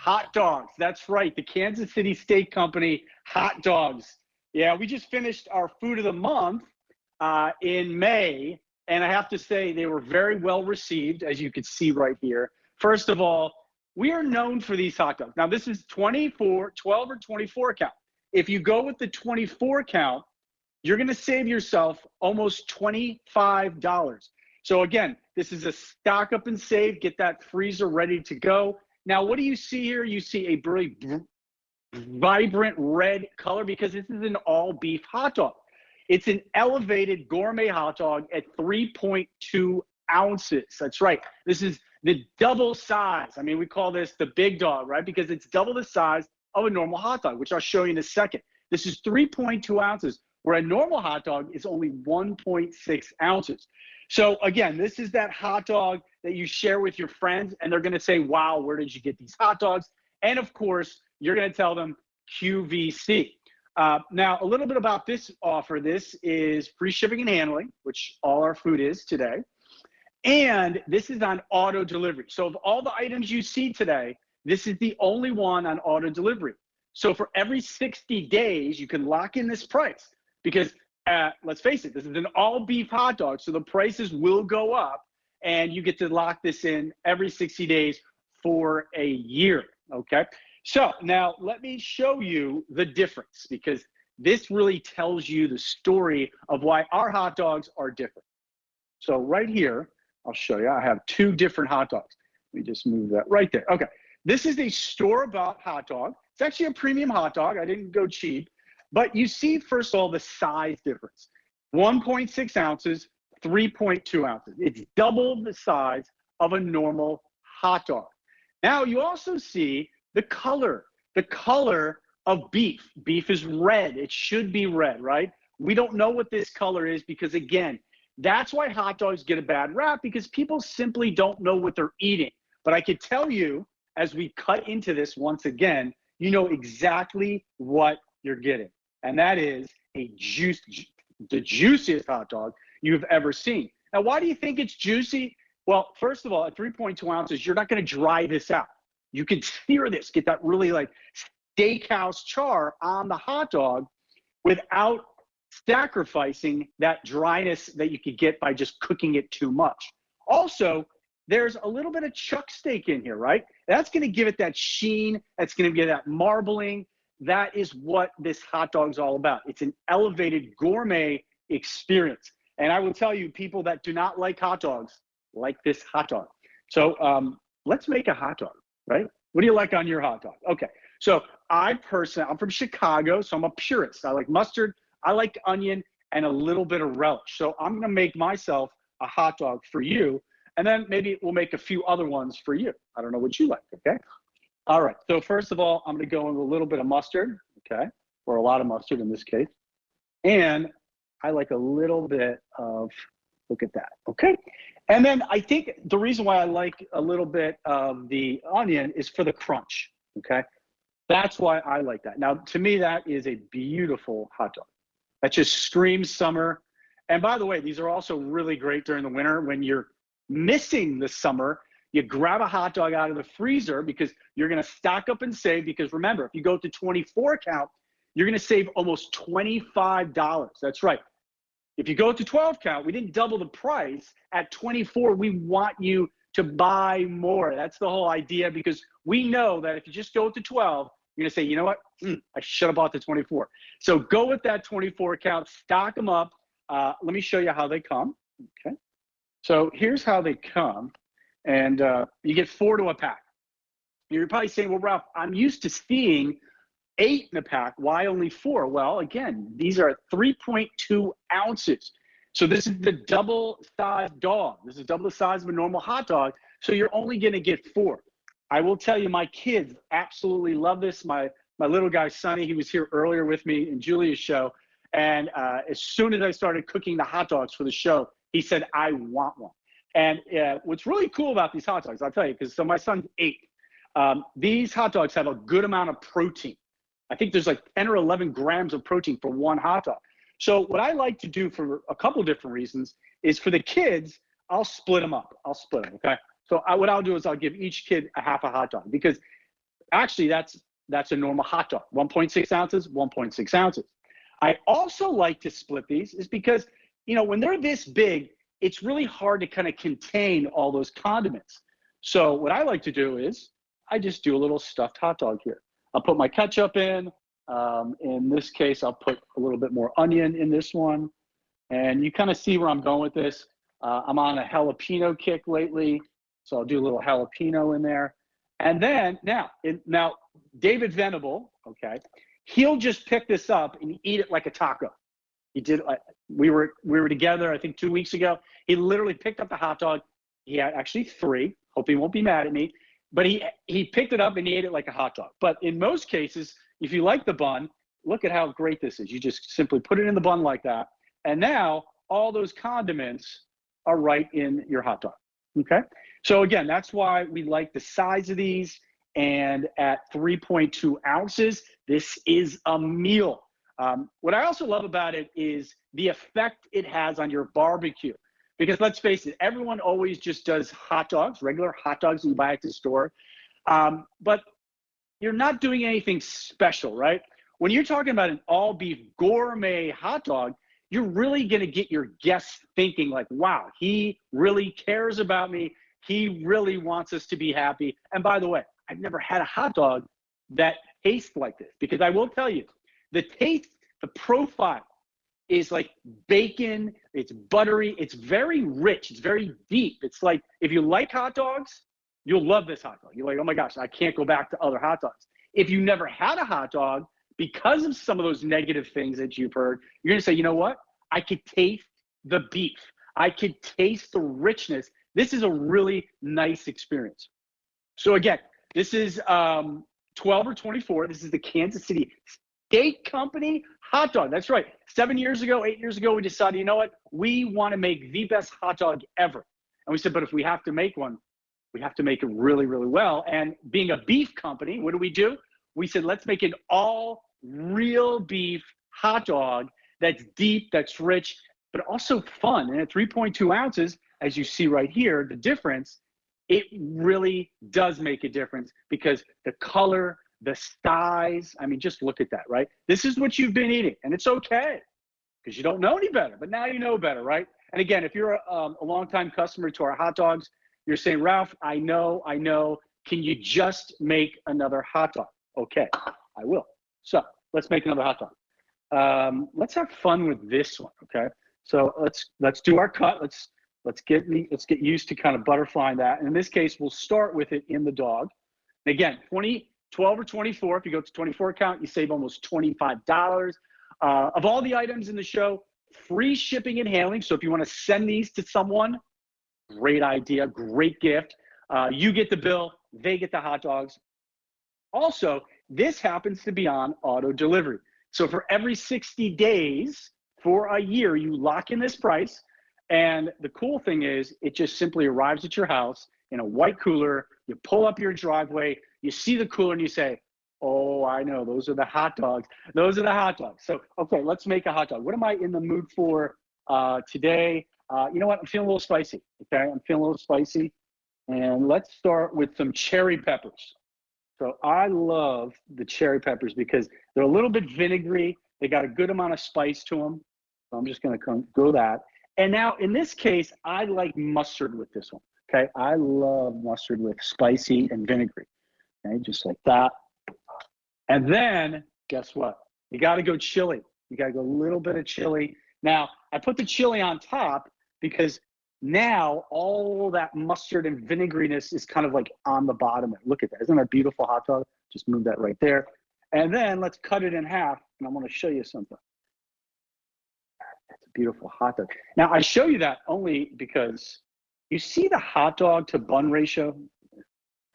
Hot dogs. That's right. The Kansas City Steak Company hot dogs. Yeah, we just finished our food of the month in May. And I have to say they were very well received, as you can see right here. First of all, we are known for these hot dogs. Now, this is 12 or 24 count. If you go with the 24 count, you're going to save yourself almost $25. So again, this is a stock up and save. Get that freezer ready to go. Now, what do you see here? You see a really vibrant red color because this is an all beef hot dog. It's an elevated gourmet hot dog at 3.2 ounces. That's right. This is the double size. I mean, we call this the big dog, right? Because it's double the size of a normal hot dog, which I'll show you in a second. This is 3.2 ounces, where a normal hot dog is only 1.6 ounces. So again, this is that hot dog that you share with your friends, and they're gonna say, wow, where did you get these hot dogs? And of course, you're gonna tell them QVC. Now, a little bit about this offer. This is free shipping and handling, which all our food is today. And this is on auto delivery. So of all the items you see today, this is the only one on auto delivery. So for every 60 days, you can lock in this price because let's face it, this is an all beef hot dog. So the prices will go up and you get to lock this in every 60 days for a year. Okay. So now let me show you the difference because this really tells you the story of why our hot dogs are different. So right here, I'll show you. I have two different hot dogs. Let me just move that right there. Okay. This is a store-bought hot dog. It's actually a premium hot dog. I didn't go cheap. But you see, first of all, the size difference. 1.6 ounces, 3.2 ounces. It's double the size of a normal hot dog. Now, you also see the color of beef. Beef is red. It should be red, right? We don't know what this color is because, again, that's why hot dogs get a bad rap because people simply don't know what they're eating. But I could tell you, as we cut into this once again, you know exactly what you're getting. And that is the juiciest hot dog you've ever seen. Now, why do you think it's juicy? Well, first of all, at 3.2 ounces, you're not going to dry this out. You can sear this, get that really like steakhouse char on the hot dog without sacrificing that dryness that you could get by just cooking it too much. Also, there's a little bit of chuck steak in here, right? That's going to give it that sheen. That's going to give it that marbling. That is what this hot dog is all about. It's an elevated gourmet experience. And I will tell you, people that do not like hot dogs like this hot dog. So let's make a hot dog, right? What do you like on your hot dog? Okay. So I'm from Chicago, so I'm a purist. I like mustard. I like onion and a little bit of relish. So I'm going to make myself a hot dog for you. And then maybe we'll make a few other ones for you. I don't know what you like, okay? All right, so first of all, I'm gonna go in with a little bit of mustard, okay? Or a lot of mustard in this case. And I like a little bit of, look at that, okay? And then I think the reason why I like a little bit of the onion is for the crunch, okay? That's why I like that. Now, to me, that is a beautiful hot dog. That just screams summer. And by the way, these are also really great during the winter when you're missing the summer. You grab a hot dog out of the freezer because you're going to stock up and save. Because remember, if you go to 24 count, you're going to save almost $25. That's right. If you go to 12 count, we didn't double the price. At 24, we want you to buy more. That's the whole idea because we know that if you just go to 12, you're going to say, you know what? I should have bought the 24. So go with that 24 count, stock them up. Let me show you how they come. Okay. So here's how they come. And you get 4 to a pack. You're probably saying, well, Ralph, I'm used to seeing 8 in a pack. Why only 4? Well, again, these are 3.2 ounces. So this is the double size dog. This is double the size of a normal hot dog. So you're only going to get 4. I will tell you, my kids absolutely love this. My little guy, Sonny, he was here earlier with me in Julia's show. And as soon as I started cooking the hot dogs for the show, he said, I want one. And what's really cool about these hot dogs, I'll tell you, because so my son's 8. These hot dogs have a good amount of protein. I think there's like 10 or 11 grams of protein for one hot dog. So what I like to do for a couple different reasons is for the kids, I'll split them up. Okay? So what I'll do is I'll give each kid a half a hot dog because actually, that's a normal hot dog, 1.6 ounces, 1.6 ounces. I also like to split these is because, you know, when they're this big, it's really hard to kind of contain all those condiments. So what I like to do is I just do a little stuffed hot dog here. I'll put my ketchup in. In this case, I'll put a little bit more onion in this one. And you kind of see where I'm going with this. I'm on a jalapeno kick lately, so I'll do a little jalapeno in there. And then now David Venable, okay, he'll just pick this up and eat it like a taco. He did. We were together, I think 2 weeks ago. He literally picked up the hot dog. He had actually 3. Hope he won't be mad at me. But he picked it up and he ate it like a hot dog. But in most cases, if you like the bun, look at how great this is. You just simply put it in the bun like that. And now all those condiments are right in your hot dog, okay? So again, that's why we like the size of these. And at 3.2 ounces, this is a meal. What I also love about it is the effect it has on your barbecue. Because let's face it, everyone always just does hot dogs, regular hot dogs that you buy at the store. But you're not doing anything special, right? When you're talking about an all beef gourmet hot dog, you're really going to get your guests thinking like, wow, he really cares about me. He really wants us to be happy. And by the way, I've never had a hot dog that tastes like this, because I will tell you, the taste, the profile is like bacon. It's buttery. It's very rich. It's very deep. It's like, if you like hot dogs, you'll love this hot dog. You're like, oh my gosh, I can't go back to other hot dogs. If you never had a hot dog, because of some of those negative things that you've heard, you're gonna say, you know what? I could taste the beef. I could taste the richness. This is a really nice experience. So again, this is 12 or 24. This is the Kansas City Steak Company hot dog. That's right. 7 years ago, 8 years ago, we decided, you know what? We want to make the best hot dog ever. And we said, but if we have to make one, we have to make it really, really well. And being a beef company, what do? We said, let's make an all real beef hot dog that's deep, that's rich, but also fun. And at 3.2 ounces, as you see right here, the difference, it really does make a difference, because the color, the size, I mean, just look at that, right? This is what you've been eating, and it's okay because you don't know any better, but now you know better, right? And again, if you're a longtime customer to our hot dogs, you're saying, Ralph, I know, can you just make another hot dog? Okay, I will. So let's make another hot dog. Let's have fun with this one, okay? So let's do our cut. Let's get used to kind of butterflying that. And in this case, we'll start with it in the dog. And again, 12 or 24. If you go to 24 count, you save almost $25. Of all the items in the show, free shipping and handling. So if you want to send these to someone, great idea, great gift. You get the bill, they get the hot dogs. Also, this happens to be on auto delivery. So for every 60 days for a year, you lock in this price. And the cool thing is, it just simply arrives at your house in a white cooler. You pull up your driveway, you see the cooler, and you say, oh, I know, those are the hot dogs. Those are the hot dogs. So, okay, let's make a hot dog. What am I in the mood for today? You know what? I'm feeling a little spicy, okay? I'm feeling a little spicy. And let's start with some cherry peppers. So I love the cherry peppers because they're a little bit vinegary. They got a good amount of spice to them. So I'm just going to go that. And now in this case, I like mustard with this one. Okay, I love mustard with spicy and vinegary. Okay, just like that. And then guess what? You got to go chili. You got to go a little bit of chili. Now I put the chili on top because now all that mustard and vinegariness is kind of like on the bottom. Look at that. Isn't that a beautiful hot dog? Just move that right there. And then let's cut it in half. And I want to show you something. That's a beautiful hot dog. Now I show you that only because you see the hot dog to bun ratio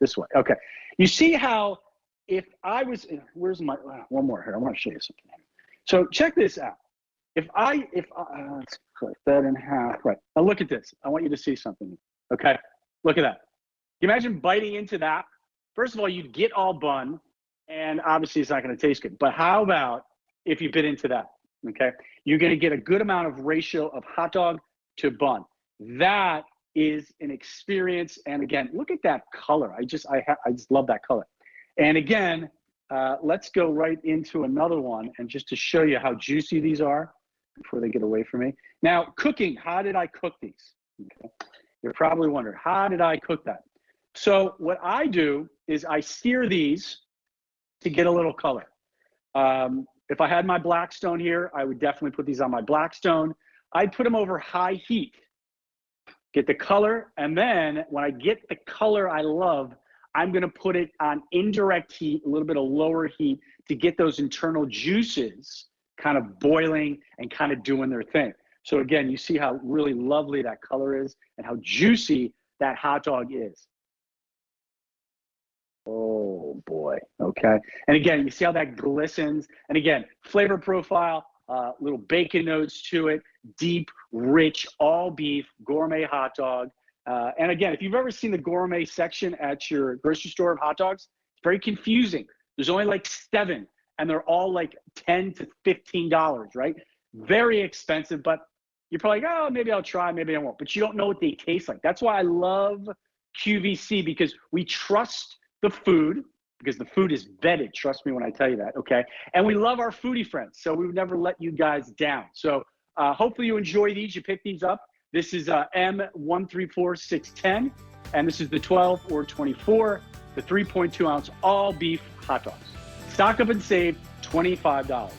this way. Okay. You see how if I was, where's my, one more here. I want to show you something. So check this out. If I let's cut that in half. Right. Now look at this. I want you to see something. Okay. Look at that. Can you imagine biting into that? First of all, you'd get all bun, and obviously it's not going to taste good. But how about if you bit into that? Okay. You're going to get a good amount of ratio of hot dog to bun. That is an experience. And again, look at that color. I just love that color. And again, let's go right into another one, and just to show you how juicy these are before they get away from me. Now, cooking, how did I cook these? Okay. You're probably wondering, how did I cook that? So what I do is I sear these to get a little color. If I had my Blackstone here, I would definitely put these on my Blackstone. I'd put them over high heat, get the color, and then when I get the color I love, I'm gonna put it on indirect heat, a little bit of lower heat, to get those internal juices kind of boiling and kind of doing their thing. So again, you see how really lovely that color is and how juicy that hot dog is. Oh boy, okay. And again, you see how that glistens. And again, flavor profile, little bacon notes to it, deep, rich, all beef, gourmet hot dog. And again, if you've ever seen the gourmet section at your grocery store of hot dogs, it's very confusing. There's only like 7, and they're all like $10 to $15, right? Very expensive, but you're probably like, oh, maybe I'll try, maybe I won't. But you don't know what they taste like. That's why I love QVC, because we trust the food, because the food is vetted. Trust me when I tell you that, okay? And we love our foodie friends, so we would never let you guys down. So hopefully you enjoy these, you pick these up. This is M134610, and this is the 12 or 24, the 3.2 ounce all beef hot dogs. Stock up and save $25.